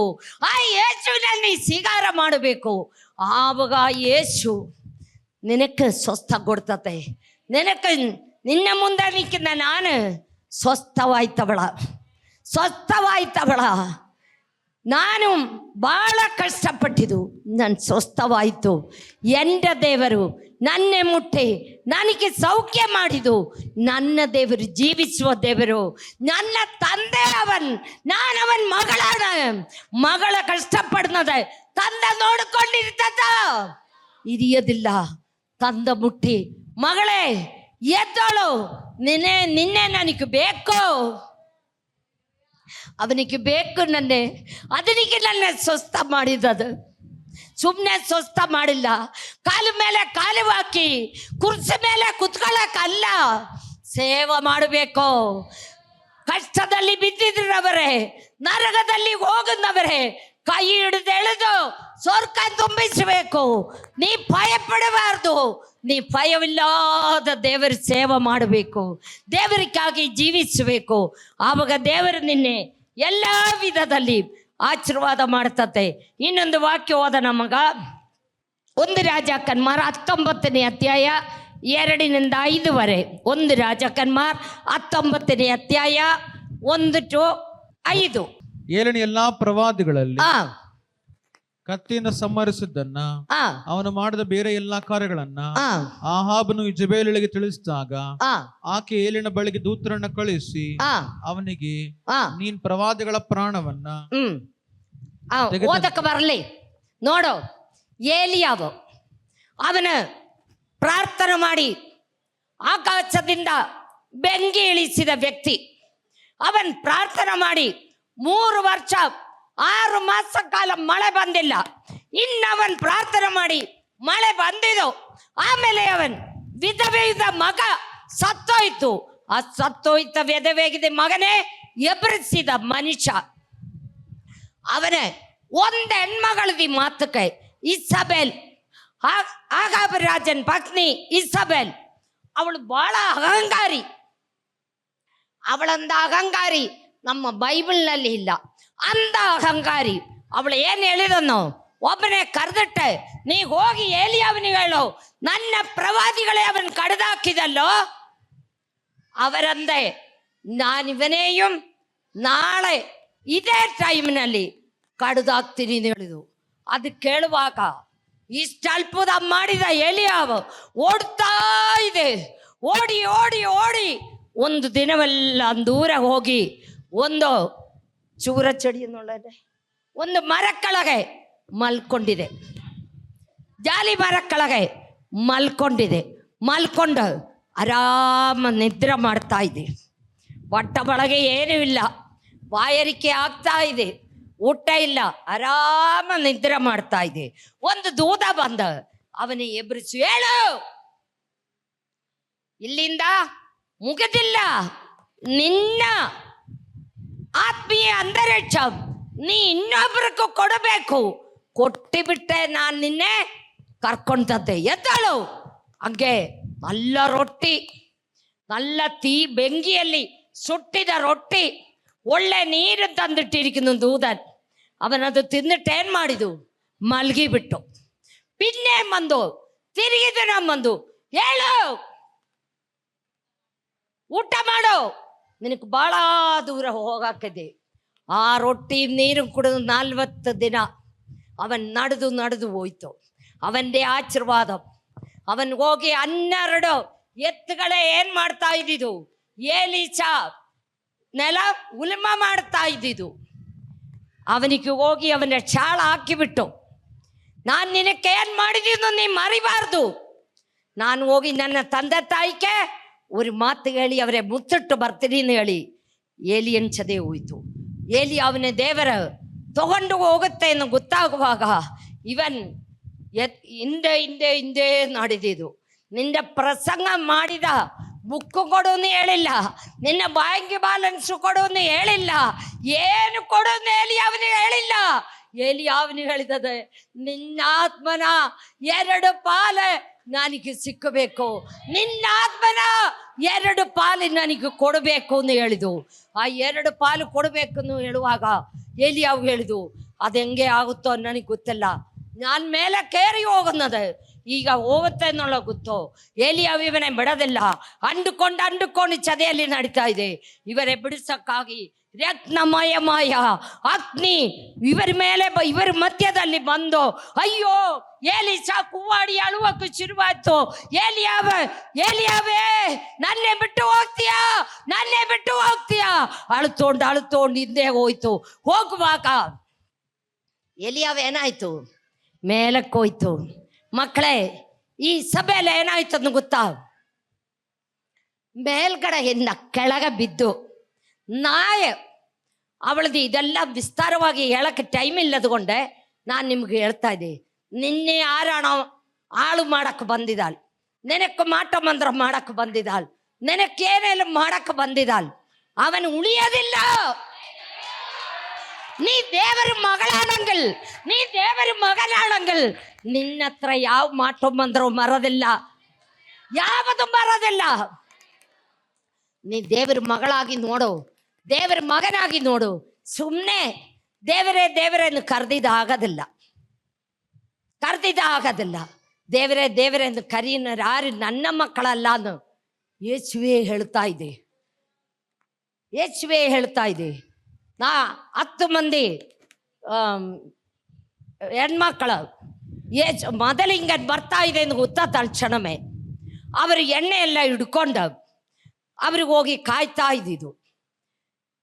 ಆ ಯೇಸುವಿನಲ್ಲಿ ಸಿಗಾರ ಮಾಡಬೇಕು. ಆವಾಗ ಯೇಸು ನಿನಕ್ಕೆ ಸ್ವಸ್ಥ ಕೊಡ್ತತೆ. ನಿನಕ್ಕೆ ನಿನ್ನ ಮುಂದೆ ನಿಕ್ಕಿನ ನಾನು ಸ್ವಸ್ಥವಾಯ್ತವಳ, ಸ್ವಸ್ಥವಾಯ್ತವಳ. ನಾನು ಭಾಳ ಕಷ್ಟಪಟ್ಟಿದ್ದು, ನನ್ನ ಸ್ವಸ್ಥವಾಯಿತು. ಎಂದ ದೇವರು ನನ್ನೇ ಮುಟ್ಟಿ ನನಗೆ ಸೌಖ್ಯ ಮಾಡಿದು. ನನ್ನ ದೇವರು ಜೀವಿಸುವ ದೇವರು, ನನ್ನ ತಂದೆ ಅವನ್, ನಾನು ಅವನ್ ಮಗಳಾನ. ಮಗಳ ಕಷ್ಟಪಡ್ನದ ತಂದ ನೋಡಿಕೊಂಡಿರ್ತದ ಹಿರಿಯದಿಲ್ಲ. ತಂದ ಮುಟ್ಟಿ, ಮಗಳೇ ಎದ್ದೋಳು, ನಿನ್ನೆ ನನಗೆ ಬೇಕು, ಅವನಿಗೆ ಬೇಕು ನನ್ನೆ. ಅದನಿಗೆ ನನ್ನ ಸ್ವಸ್ಥ ಮಾಡಿದದು. ಸುಮ್ಮನೆ ಸ್ವಸ್ಥ ಮಾಡಿಲ್ಲ, ಕಾಲು ಮೇಲೆ ಕಾಲು ಹಾಕಿ ಕುರ್ಚಿ ಮೇಲೆ ಕುತ್ಕೊಳ್ಳಕ್ಕಲ್ಲ, ಸೇವೆ ಮಾಡಬೇಕು. ಕಷ್ಟದಲ್ಲಿ ಬಿದ್ದಿದ್ರವರೇ, ನರಕದಲ್ಲಿ ಹೋಗದವರೇ, ಕೈ ಹಿಡಿದು ಎಳೆದು ಸ್ವರ್ಗ ತುಂಬಿಸಬೇಕು. ನೀ ಭಯ ಪಡಬಾರ್ದು, ನೀ ಭಯವಿಲ್ಲದ ದೇವರ ಸೇವೆ ಮಾಡಬೇಕು, ದೇವರಿಗಾಗಿ ಜೀವಿಸಬೇಕು. ಆವಾಗ ದೇವರು ನಿನ್ನೆ ಎಲ್ಲ ವಿಧದಲ್ಲಿ ಆಶೀರ್ವಾದ ಮಾಡ್ತತೆ. ಇನ್ನೊಂದು ವಾಕ್ಯ ಓದ ನಮಗ, 1 ರಾಜಕನ್ಮಾರ್ 19ನೇ ಅಧ್ಯಾಯ 2 to 5. 1 ರಾಜಕನ್ಮಾರ್ 19ನೇ ಅಧ್ಯಾಯ 1 to 5. ಏಳನೇ ಎಲ್ಲಾ ಪ್ರವಾದಿಗಳಲ್ಲಿ ಕತ್ತಿಯಿಂದ ಸಂಹರಿಸಿದ್ದನ್ನ, ಅವನು ಮಾಡಿದ ಬೇರೆ ಎಲ್ಲಾ ಕಾರ್ಯಗಳನ್ನ ಆಹಾಬನು ಇಜಬೇಲಳಿಗೆ ತಿಳಿಸಿದಾಗ, ಆಕೆ ಏಲಿನ ಬಳಿಗೆ ದೂತರನ್ನ ಕಳಿಸಿ ಅವನಿಗೆ, ನೀನ್ ಪ್ರವಾದಿಗಳ ಪ್ರಾಣವನ್ನ ಓದಕ್ಕೆ ಬರಲಿ ನೋಡು. ಏಲಿಯಾವು ಅವನ ಪ್ರಾರ್ಥನೆ ಮಾಡಿ ಆಕಾಶದಿಂದ ಬೆಂಕಿ ಇಳಿಸಿದ ವ್ಯಕ್ತಿ. ಅವನ್ ಪ್ರಾರ್ಥನೆ ಮಾಡಿ 3 ವರ್ಷ 6 ಮಾಸ ಕಾಲ ಮಳೆ ಬಂದಿಲ್ಲ. ಇನ್ನವನ್ ಪ್ರಾರ್ಥನೆ ಮಾಡಿ ಮಳೆ ಬಂದಿದ್ದು. ಆಮೇಲೆ ಅವನ್ ವಿಧವೆಯಿದ ಮಗ ಸತ್ತೋಯ್ತು. ಆ ಸತ್ತೋಯ್ತ ವಿಧವೆಗಿದೆ ಮಗನೇ ಎಬ್ಬರಿಸಿದ ಮನುಷ್ಯ. ಅವನೇ ಒಂದು ಹೆಣ್ಮಗಳದಿ ಮಾತುಕೈ ಇಸಬೆಲ್, ಆಗಾಬ ರಾಜನ್ ಪತ್ನಿ ಇಸಬೆಲ್. ಅವಳು ಬಹಳ ಅಹಂಕಾರಿ. ಅವಳಂದ ಅಹಂಕಾರಿ ನಮ್ಮ ಬೈಬಲ್ನಲ್ಲಿ ಇಲ್ಲ. ಅಂದ ಅಹಂಕಾರಿ. ಅವಳು ಏನು ಹೇಳಿದನು, ಒಬ್ಬನೇ ಕರೆದಿಟ್ಟೆ, ನೀ ಹೋಗಿ ಏಲಿಯಾವನಿಗೆ ಹೇಳು, ನನ್ನ ಪ್ರವಾದಿಗಳೇ ಅವನ್ ಕಡ್ದಾಕಿದಲ್ಲೋ. ಅವರಂದೆ, ನಾನಿವನೆಯೂ ನಾಳೆ ಇದೇ ಟೈಮ್ನಲ್ಲಿ ಕಡ್ದಾಕ್ತೀನಿ ಹೇಳಿದು. ಅದು ಕೇಳುವಾಗ ಇಷ್ಟು ಅಲ್ಪದ ಮಾಡಿದ ಏಲಿಯಾವ ಓಡ್ತಾ ಇದೆ. ಓಡಿ ಓಡಿ ಓಡಿ ಒಂದು ದಿನವೆಲ್ಲ ದೂರ ಹೋಗಿ ಒಂದು ಚೂರ ಚಡಿಯನ್ನೊಳಗೆ ಒಂದು ಮರ ಕೆಳಗೆ ಮಲ್ಕೊಂಡಿದೆ. ಜಾಲಿ ಮರ ಕೆಳಗೆ ಮಲ್ಕೊಂಡಿದೆ. ಮಲ್ಕೊಂಡು ಆರಾಮ ನಿದ್ರೆ ಮಾಡ್ತಾ ಇದೆ. ಹೊಟ್ಟ ಒಳಗೆ ಏನೂ ಇಲ್ಲ, ಬಾಯಾರಿಕೆ ಆಗ್ತಾ ಇದೆ, ಊಟ ಇಲ್ಲ, ಆರಾಮ ನಿದ್ರೆ ಮಾಡ್ತಾ ಇದೆ. ಒಂದು ದೂತ ಬಂದ ಅವನ ಎಬ್ರಿಸಿ, ಹೇಳು, ಇಲ್ಲಿಂದ ಮುಗಿದಿಲ್ಲ, ನಿನ್ನ ಆತ್ಮೀಯ ಅಂತರಿಕ್ಷ ನೀ ಇನ್ನೊಬ್ಬರಿಗೂ ಕೊಡಬೇಕು, ಕೊಟ್ಟಿಬಿಟ್ಟೆ ನಾನು ನಿನ್ನೆ ಕರ್ಕೊಂಡದ್ದೆ, ಎದ್ದಳು. ಹಂಗೆ നല്ല ರೊಟ್ಟಿ, നല്ല ಬೆಂಕಿಯಲ್ಲಿ ಸುಟ್ಟಿದ ರೊಟ್ಟಿ, ಒಳ್ಳೆ ನೀರು ತಂದಿಟ್ಟಿರಿക്കുന്നു ದೂതൻ. ಅವನದು ತಿಂದಿಟ್ಟು ಏನ್ ಮಾಡಿದು, ಮಲಗಿಬಿಟ್ಟು. ಪಿನ್ನೆ ಬಂದು ತಿರುಗಿದ ಬಂದು, ಹೇಳು, ಊಟ ಮಾಡು, ನಿನಗೆ ಭಾಳ ದೂರ ಹೋಗಾಕಿದೆ. ಆ ರೊಟ್ಟಿ ನೀರು ಕುಡಿದು 40 ದಿನ ಅವನ್ ನಡೆದು ಹೋಯ್ತು. ಅವನದೇ ಆಶೀರ್ವಾದ. ಅವನ್ ಹೋಗಿ 12 ಎತ್ತುಗಳೇ ಏನ್ ಮಾಡ್ತಾ ಇದ್ದಿದ್ದು, ಏಲೀಚ ನೆಲ ಉಲ್ಮ ಮಾಡ್ತಾ ಇದ್ದಿದ್ದು. ಅವನಿಗೆ ಹೋಗಿ ಅವನ ಚಾಳ ಹಾಕಿಬಿಟ್ಟು, ನಾನು ನಿನಕ್ಕೆ ಏನ್ ಮಾಡಿದ್ದು ನೀ ಮರಿಬಾರ್ದು. ನಾನು ಹೋಗಿ ನನ್ನ ತಂದೆ ತಾಯಿಗೆ ஒரு ಮಾತು ಹೇಳಿ ಅವರೇ ಮುತ್ತಿಟ್ಟು ಬರ್ತೀನಿ ಅಂತ ಹೇಳಿ ಏಲಿ ಎಂಚದೆ ಹೋಯ್ತು. ಏಲಿ ಅವನ ದೇವರ ತಗೊಂಡು ಹೋಗುತ್ತೆ ಎಂದು ಗೊತ್ತಾಗುವಾಗ ಇವನ್ ಹಿಂದೆ ನಡೆದಿದ್ದು. ನಿಂದ ಪ್ರಸಂಗ ಮಾಡಿದ ಬುಕ್ಕು ಕೊಡೋನು ಹೇಳಿಲ್ಲ, ನಿನ್ನ ಬ್ಯಾಂಕ್ ಬ್ಯಾಲೆನ್ಸ್ ಕೊಡೋನು ಹೇಳಿಲ್ಲ, ಏನು ಕೊಡೋನು ಹೇಳಿ ಅವನಿಗೆ ಹೇಳಿಲ್ಲ. ಏಲಿ ಅವನಿಗೆ ಹೇಳಿದದೆ, ನಿನ್ನ ಆತ್ಮನ 2 ಪಾಲು ನನಗೆ ಸಿಕ್ಕಬೇಕು, ನಿನ್ನ ಆತ್ಮನ 2 ಪಾಲು ನನಗೆ ಕೊಡಬೇಕು ಅಂತ ಹೇಳಿದು. ಆ 2 ಪಾಲು ಕೊಡಬೇಕು ಅಂತ ಹೇಳುವಾಗ ಏಲಿಯಾವು ಹೇಳಿದು, ಅದು ಹೆಂಗೆ ಆಗುತ್ತೋ ನನಗೆ ಗೊತ್ತಿಲ್ಲ, ನಾನು ಮೇಲೆ ಕೇರಿ ಹೋಗೋದು, ಈಗ ಹೋಗುತ್ತೆ ಅನ್ನೋಳ ಗೊತ್ತು. ಏಲಿಯಾವು ಇವನೇ ಬಿಡೋದಿಲ್ಲ. ಅಂಡುಕೊಂಡು ಚದೆಯಲ್ಲಿ ನಡೀತಾ ಇದೆ. ಇವರೇ ಬಿಡಿಸಕ್ಕಾಗಿ ರತ್ನಮಯಮಯ ಅಗ್ನಿ ಇವರ ಮಧ್ಯದಲ್ಲಿ ಬಂದು, ಅಯ್ಯೋ ಏಲಿಸ ಕೂವಾಡಿ ಅಳುವಕ್ಕೆ ಶುರುವಾಯ್ತು. ಏಲಿಯಾವೇ ನನ್ನೇ ಬಿಟ್ಟು ಹೋಗ್ತೀಯಾ ಅಳುತ್ತೋಂಡು ಹಿಂದೆ ಹೋಯ್ತು. ಹೋಗುವಾಗ ಏಲಿಯಾವ ಏನಾಯ್ತು, ಮೇಲಕ್ಕೆ ಹೋಯ್ತು. ಮಕ್ಕಳೇ, ಈ ಸಭೆಯಲ್ಲಿ ಏನಾಯ್ತು ಅಂತ ಗೊತ್ತಾ, ಮೇಲ್ಗಡೆಯಿಂದ ಕೆಳಗೆ ಬಿದ್ದು ನಾಯ ಅವಳದು ಇದೆಲ್ಲ ವಿಸ್ತಾರವಾಗಿ ಹೇಳಕ್ಕೆ ಟೈಮ್ ಇಲ್ಲದಕೊಂಡೆ ನಾನು ನಿಮ್ಗೆ ಹೇಳ್ತಾ ಇದ್ದೆ. ನಿನ್ನೆ ಯಾರಾಣ ಹಾಳು ಮಾಡಕ್ಕೆ ಬಂದಿದ್ದಾள், ನೆನಕ್ಕೆ ಮಾಟ ಮಂತ್ರ ಮಾಡಕ್ಕೆ ಬಂದಿದ್ದಾள், ನೆನಕ್ಕೇನೆಲ್ಲ ಮಾಡಕ್ಕೆ ಬಂದಿದ್ದಾள். ಅವನು ಉಳಿಯೋದಿಲ್ಲ. ನೀ ದೇವರ ಮಗನಾಣಂಗಲ್ ನಿನ್ನ ಹತ್ರ ಯಾವ ಮಾಟ ಮಂತ್ರ ಮರದಿಲ್ಲ, ಯಾವುದು ಮರದಿಲ್ಲ. ನೀ ದೇವರ ಮಗಳಾಗಿ ನೋಡು, ದೇವರ ಮಗನಾಗಿ ನೋಡು. ಸುಮ್ಮನೆ ದೇವರೇ ಕರೆದಿದ್ದ ಆಗೋದಿಲ್ಲ. ದೇವರೇ ಎಂದು ಕರೀನ ಯಾರು ನನ್ನ ಮಕ್ಕಳಲ್ಲ ಅನ್ನು ಯೇಸುವೆ ಹೇಳ್ತಾ ಇದೆ. ನಾ 10 ಮಂದಿ ಹೆಣ್ಮಕ್ಕಳು ಮೊದಲಿಂಗ ಬರ್ತಾ ಇದೆ ಎಂದು ಗೊತ್ತಾ ತಕ್ಷಣವೇ ಅವರು ಎಣ್ಣೆ ಎಲ್ಲ ಹಿಡ್ಕೊಂಡು ಅವ್ರಿಗೆ ಹೋಗಿ ಕಾಯ್ತಾ ಇದ್ದಿದ್ದು.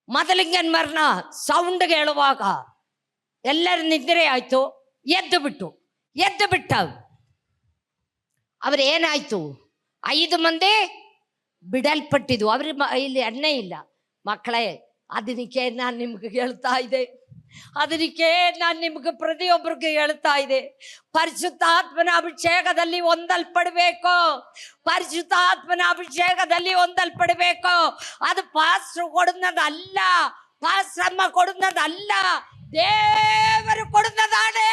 ಮೊದಲಿಂಗನ್ ಮರಣ ಸೌಂಡ್ಗೆ ಹೇಳುವಾಗ ಎಲ್ಲರ ನಿದ್ರೆ ಆಯ್ತು. ಎದ್ದು ಬಿಟ್ಟ ಅವ್ರು ಏನಾಯ್ತು, 5 ಮಂದಿ ಬಿಡಲ್ಪಟ್ಟಿದ್ದು. ಅವ್ರಿಗೆ ಇಲ್ಲಿ ಎಣ್ಣೆ ಇಲ್ಲ. ಮಕ್ಕಳೇ, ಅದಕ್ಕೆ ನಾನು ನಿಮ್ಗೆ ಹೇಳ್ತಾ ಇದ್ದೆ, ಪ್ರತಿಯೊಬ್ಬರಿಗೆ ಹೇಳ್ತಾ ಇದೆ, ಪರಿಶುದ್ಧಾತ್ಮನ ಅಭಿಷೇಕದಲ್ಲಿ ಹೊಂದಲ್ಪಡಬೇಕು. ಅದು ಪಾಸ್ಟ್ರು ಕೊಡುന്നതല്ല, ಪಾಸ್ಟ್ರಮ್ಮ ಕೊಡುന്നതല്ല, ದೇವರು ಕೊಡುന്നതാണ്.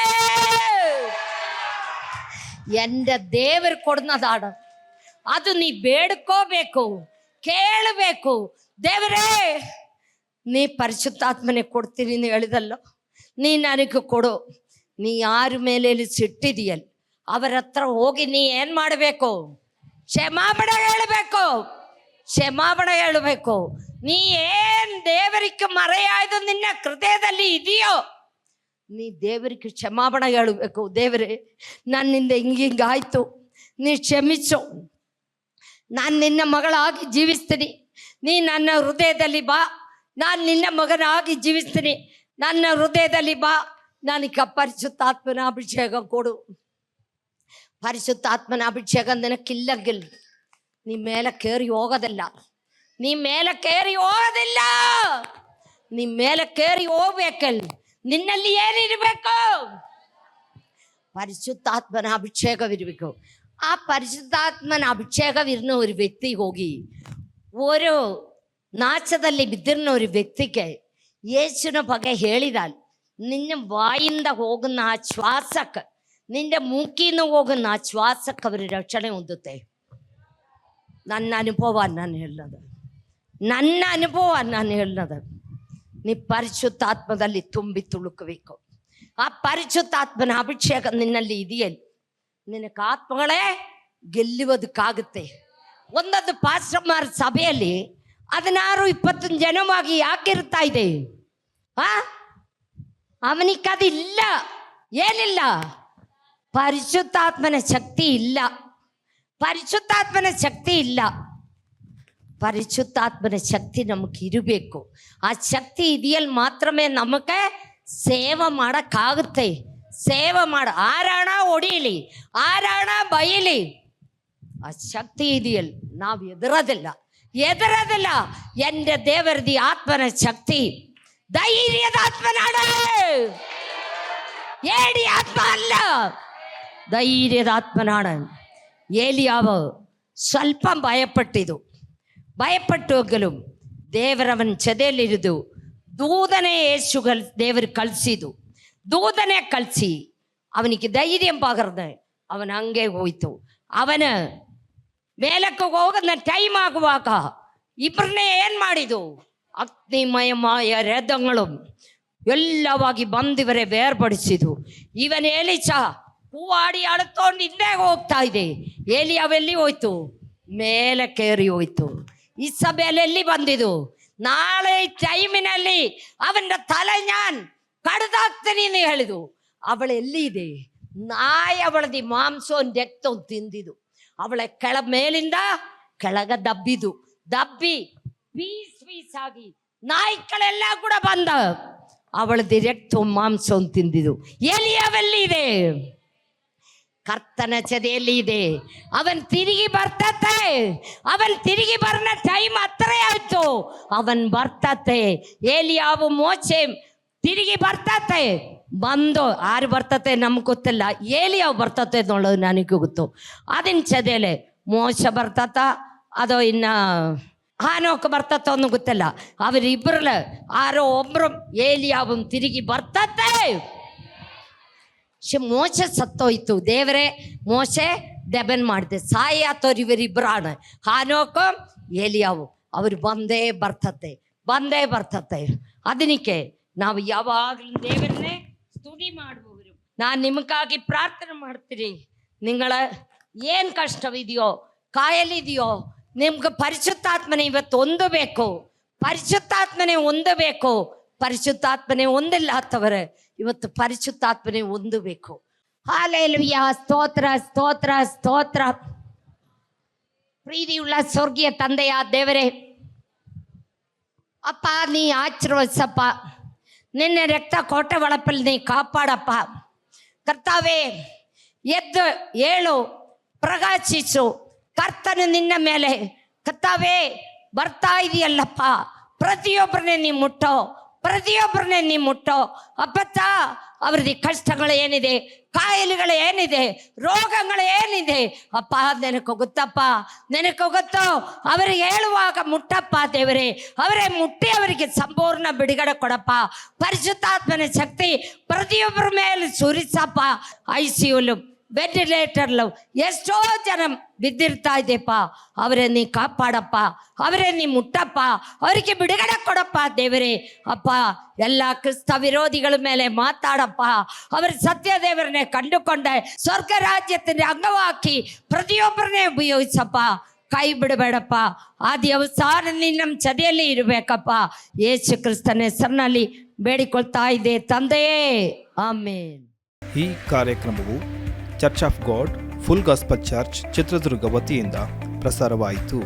എൻ്റെ ದೇವರು ಕೊಡುന്നതാണ്. ಅದು ನೀ ಬೇಡ್ಕೋಬೇಕು, ಕೇಳಬೇಕು. ದೇವರೇ, ನೀ ಪರಿಶುದ್ಧಾತ್ಮನೆ ಕೊಡ್ತೀನಿ ಅಂತ ಹೇಳಿದಲ್ಲ, ನೀ ನನಗೆ ಕೊಡು. ನೀ ಯಾರ ಮೇಲೆ ಸಿಟ್ಟಿದೆಯಲ್ಲ ಅವರ ಹತ್ರ ಹೋಗಿ ನೀ ಏನು ಮಾಡಬೇಕು, ಕ್ಷಮಾಪಣೆ ಹೇಳಬೇಕು. ನೀ ಏನು ದೇವರಿಗೆ ಮರೆಯಾಯ್ದು ನಿನ್ನ ಹೃದಯದಲ್ಲಿ ಇದೆಯೋ, ನೀ ದೇವರಿಗೆ ಕ್ಷಮಾಪಣೆ ಹೇಳಬೇಕು. ದೇವರೇ, ನನ್ನಿಂದ ಹಿಂಗಾಯ್ತು, ನೀ ಕ್ಷಮಿಸು. ನಾನು ನಿನ್ನ ಮಗಳಾಗಿ ಜೀವಿಸ್ತೀನಿ, ನೀ ನನ್ನ ಹೃದಯದಲ್ಲಿ ಬಾ. ನಾನು ನಿನ್ನ ಮಗನಾಗಿ ಜೀವಿಸ್ತೀನಿ, ನನ್ನ ಹೃದಯದಲ್ಲಿ ಬಾ. ನನಗೆ ಪರಿಶುದ್ಧಾತ್ಮನ ಅಭಿಷೇಕ ಕೊಡು. ಪರಿಶುದ್ಧಾತ್ಮನ ಅಭಿಷೇಕ ನನಗಿಲ್ಲಂಗಿಲ್ಲ. ನೀ ಮೇಲೆ ಕೇರಿ ಹೋಗೋದಿಲ್ಲ, ನೀ ಮೇಲೆ ಕೇರಿ ಹೋಗ್ಬೇಕಲ್ಲ. ನಿನ್ನಲ್ಲಿ ಏನಿರಬೇಕು, ಪರಿಶುದ್ಧಾತ್ಮನ ಅಭಿಷೇಕವಿರಬೇಕು. ಆ ಪರಿಶುದ್ಧಾತ್ಮನ ಅಭಿಷೇಕವಿರೋ ഒരു ವ್ಯಕ್ತಿ ಹೋಗಿ ഒരു ನಾಚದಲ್ಲಿ ಬಿದ್ದಿರೋ ഒരു ವ್ಯಕ್ತಿಗೆ ಯೇಸುವಿನ ಬಗ್ಗೆ ಹೇಳಿದಾಲ್, ನಿನ್ನ ಬಾಯಿಂದ ಹೋಗುന്ന ಆ ಶ್ವಾಸಕ್ಕೆ, ನಿന്റെ ಮೂಕಿನ ಹೋಗುന്ന ಆ ಶ್ವಾಸಕ್ಕೆ ಅವರು ರಕ್ಷಣೆ ಹೊಂದುತ್ತೆ. ನನ್ನ ಅನುಭವ ನಾನು ಹೇಳೋದು ನೀ ಪರಿಶುದ್ಧಾತ್ಮದಲ್ಲಿ ತುಂಬಿ ತುಳುಕಬೇಕು. ಆ ಪರಿಶುದ್ಧಾತ್ಮನ ಅಭಿಷೇಕ ನಿನ್ನಲ್ಲಿ ಇದೆಯಲ್ಲ, ನಿನಗೆ ಆತ್ಮಗಳೇ ಗೆಲ್ಲುವುದಕ್ಕಾಗುತ್ತೆ. ಒಂದೊಂದು ಪಾಸ್ಟರ್ಮಾರ್ ಸಭೆಯಲ್ಲಿ 16-20 ಜನವಾಗಿ ಯಾಕಿರ್ತಾ ಇದೆ? ಅವನಿಗದಿಲ್ಲ, ಏನಿಲ್ಲ, ಪರಿಶುದ್ಧಾತ್ಮನ ಶಕ್ತಿ ಇಲ್ಲ. ಪರಿಶುದ್ಧಾತ್ಮನ ಶಕ್ತಿ ಇಲ್ಲ. ಪರಿಶುದ್ಧಾತ್ಮನ ಶಕ್ತಿ ನಮಗೆ ಇರಬೇಕು. ಆ ಶಕ್ತಿ ಇದೆಯಲ್ಲಿ ಮಾತ್ರಮೇ ನಮಗೆ ಸೇವೆ ಮಾಡೋಕ್ಕಾಗುತ್ತೆ. ಸೇವೆ ಆರಾಣ ಹೊಡೀಲಿ, ಆರಾಣ ಬೈಲಿ, ಆ ಶಕ್ತಿ ಇದೆಯಲ್ಲ, ನಾವು ಎದುರೋದಿಲ್ಲ. എൻ്റെ ದೇವರದಿ ಆತ್ಮನ ಶಕ್ತಿ ಧೈರ್ಯದ ಆತ್ಮನಾಡ, ಏಡಿ ಆತ್ಮ ಅಲ್ಲ, ಧೈರ್ಯದ ಆತ್ಮನಾಡ. ಏಲಿಯಾವ ಸ್ವಲ್ಪ ಭಯಪಟ್ಟು ಹೋಗಲು ದೇವರವನ ಚದೆಯಲ್ಲಿರಿದು ದೂದನೆ ಯೇಸುಗಳು ದೇವರು ಕಳಿಸಿದು. ದೂದನೆ ಕಳಿಸಿ ಅವನಿಗೆ ಧೈರ್ಯ ಬಾಗರ್ದ, ಅವನ ಹಂಗೆ ಹೋಯ್ತು. ಅವನ ಮೇಲಕ್ಕೆ ಹೋಗೋದನ್ನ ಟೈಮ್ ಆಗುವಾಗ ಇಬ್ಬರನ್ನೇ ಏನು ಮಾಡಿದು? ಅಗ್ನಿಮಯಮಾಯ ರಥಗಳು ಎಲ್ಲವಾಗಿ ಬಂದಿವರೆ ಬೇರ್ಪಡಿಸಿದು. ಇವನ್ ಏಲಿಚ ಹೂವಾಡಿ ಅಳ್ಕೊಂಡು ಹಿಂದೆ ಹೋಗ್ತಾ ಇದೆ. ಏಲಿಯಾವೆಲ್ಲಿ ಹೋಯ್ತು? ಮೇಲಕ್ಕೇರಿ ಹೋಯ್ತು. ಈ ಸಭೆಯಲ್ಲಿ ಎಲ್ಲಿ ಬಂದಿದ್ದು? ನಾಳೆ ಟೈಮಿನಲ್ಲಿ ಅವನ ತಲೆ ನಾನು ಕಡ್ದಾಕ್ತೀನಿ ಅಂತ ಹೇಳಿದು. ಅವಳು ಎಲ್ಲಿ ಇದೆ? ನಾಯಿ ಅವಳದಿ ಮಾಂಸವನ್ನು ರಕ್ತ ತಿಂದಿದ್ದು. ಅವಳ ಮೇಲಿಂದ ಕೆಳಗ ದಬ್ಬಿ ಪೀಸ್ ಆಗಿ ನಾಯಿಗಳೆಲ್ಲ ಕೂಡ ಬಂದ ಅವಳದಿ ರಕ್ತ ಮಾಂಸವನ್ನು ತಿಂದಿದ್ದು. ಏಲಿಯಾವೆಲ್ಲಿ ಇದೆ? ಕರ್ತನ ಚದೆಯಲ್ಲಿ ಇದೆ. ಅವನ್ ತಿರುಗಿ ಬರ್ತತೆ. ಅವನ್ ತಿರುಗಿ ಬರ್ನ ಟೈಮ್ ಹತ್ರ ಆಯ್ತು. ಅವನ್ ಬರ್ತತೆ. ಏಲಿಯಾವು ಮೋಸೆ ತಿರುಗಿ ಬರ್ತತೆ. ಬಂದು ಆರು ಬರ್ತತೆ ನಮ್ಗೆ ಗೊತ್ತಿಲ್ಲ, ಏಲಿಯಾವು ಬರ್ತತೆ ನೋಡೋದು ನನಗೆ ಗೊತ್ತು. ಅದನ್ನ ಚದೆಲೆ ಮೋಸ ಬರ್ತತ, ಅದು ಇನ್ನ ಹಾನೋಕ ಬರ್ತತ ಅನ್ನೋ ಗೊತ್ತಿಲ್ಲ. ಅವರಿಬ್ಬರಲ್ಲ ಆರೋ ಒಬ್ರು ಏಲಿಯಾವು ತಿರುಗಿ ಬರ್ತತೆ. ಮೋಸೆ ಸತ್ತೋಯ್ತು. ದೇವರೇ ಮೋಸೆ ದೆಬನ್ ಮಾಡಿದೆ, ಸಾಯಾತವ್ರು ಇವರಿಬ್ಬರಾಣ, ಹಾನೋಕ ಏಲಿಯಾವು. ಅವ್ರು ಬಂದೇ ಬರ್ತತೆ. ಅದಕ್ಕೆ ನಾವು ಯಾವಾಗಲೂ ದೇವರನ್ನೇ ಸ್ತುತಿ ಮಾಡುವವರು. ನಾನು ನಿಮಗಾಗಿ ಪ್ರಾರ್ಥನೆ ಮಾಡ್ತೀನಿ. ನಿಗಳ ಏನು ಕಷ್ಟವಿದೆಯೋ, ಕಾಯಲಿದೆಯೋ, ನಿಮ್ಗೆ ಪರಿಶುದ್ಧಾತ್ಮನೆ ಇವತ್ತು ಹೊಂದಬೇಕು. ಪರಿಶುದ್ಧಾತ್ಮನೆ ಹೊಂದಿಲ್ಲ ಅಂತವರೇ ಇವತ್ತು ಪರಿಶುದ್ಧಾತ್ಮನೆ ಹೊಂದಬೇಕು. ಹಾಲೆಲೂಯಾ, ಸ್ತೋತ್ರ. ಪ್ರೀತಿಯುಳ್ಳ ಸ್ವರ್ಗೀಯ ತಂದೆಯ ದೇವರೇ, ಅಪ್ಪ ನೀ ಆಶೀರ್ವದಿಸಪ್ಪ. ನಿನ್ನೆ ರಕ್ತ ಕೋಟೆ ಒಳಪಲ್ಲಿ ನೀ ಕಾಪಾಡಪ್ಪ. ಕರ್ತಾವೇ, ಎದ್ದು ಏಳು, ಪ್ರಕಾಶಿಸು. ಕರ್ತನು ನಿನ್ನ ಮೇಲೆ ಕರ್ತಾವೇ ಬರ್ತಾ ಇದೆಯಲ್ಲಪ್ಪ. ಪ್ರತಿಯೊಬ್ಬರನ್ನೇ ನೀ ಮುಟ್ಟೋ ಅಪ್ಪತ್ತ. ಅವ್ರದ್ದು ಕಷ್ಟಗಳು ಏನಿದೆ, ಕಾಯಿಲೆಗಳು ಏನಿದೆ, ರೋಗಗಳು ಏನಿದೆ ಅಪ್ಪ ನೆನಕು ಗೊತ್ತೋ. ಅವರಿಗೆ ಹೇಳುವಾಗ ಮುಟ್ಟಪ್ಪ ದೇವರೇ. ಅವರೇ ಮುಟ್ಟಿ ಅವರಿಗೆ ಸಂಪೂರ್ಣ ಬಿಡುಗಡೆ ಕೊಡಪ್ಪ. ಪರಿಶುದ್ಧಾತ್ಮನ ಶಕ್ತಿ ಪ್ರತಿಯೊಬ್ಬರ ಮೇಲೆ ಸುರಿಸಪ್ಪ. ICU ವೆಂಟಿಲೇಟರ್ಲು ಎಷ್ಟೋ ಜನ ಬಿದ್ದಿರ್ತಾ ಇದೆಪ್ಪ. ಅವರೇ ನೀ ಕಾಪಾಡಪ್ಪ, ಅವರೇ ನೀ ಮುಟ್ಟಪ್ಪ, ಅವರಿಗೆ ಬಿಡುಗಡೆ ಕೊಡಪ್ಪ ದೇವರೇ. ಅಪ್ಪ ಎಲ್ಲ ಕ್ರಿಸ್ತ ವಿರೋಧಿಗಳ ಮೇಲೆ ಮಾತಾಡಪ್ಪ. ಅವರ ಸತ್ಯ ದೇವರನ್ನೇ ಕಂಡುಕೊಂಡೆ ಸ್ವರ್ಗ ರಾಜ್ಯത്തിന് ಅಂಗವಾಕಿ ಪ್ರತಿಯೊಬ್ಬರನ್ನೇ ಉಪಯೋಗಿಸಪ್ಪ. ಕೈ ಬಿಡಬೇಡಪ್ಪ. ಆದಿ ಅವಸಾನ ನಮ್ಮ ಚದಿಯಲ್ಲಿ ಇರಬೇಕಪ್ಪ. ಯೇಸು ಕ್ರಿಸ್ತನ ಹೆಸರಿನಲ್ಲಿ ಬೇಡಿಕೊಳ್ತಾ ಇದೆ ತಂದೆಯೇ, ಆಮೇನ್. ಈ ಕಾರ್ಯಕ್ರಮವು church of god full gospel church Chitradurga ವತಿಯಿಂದ ಪ್ರಸಾರವಾಯಿತು.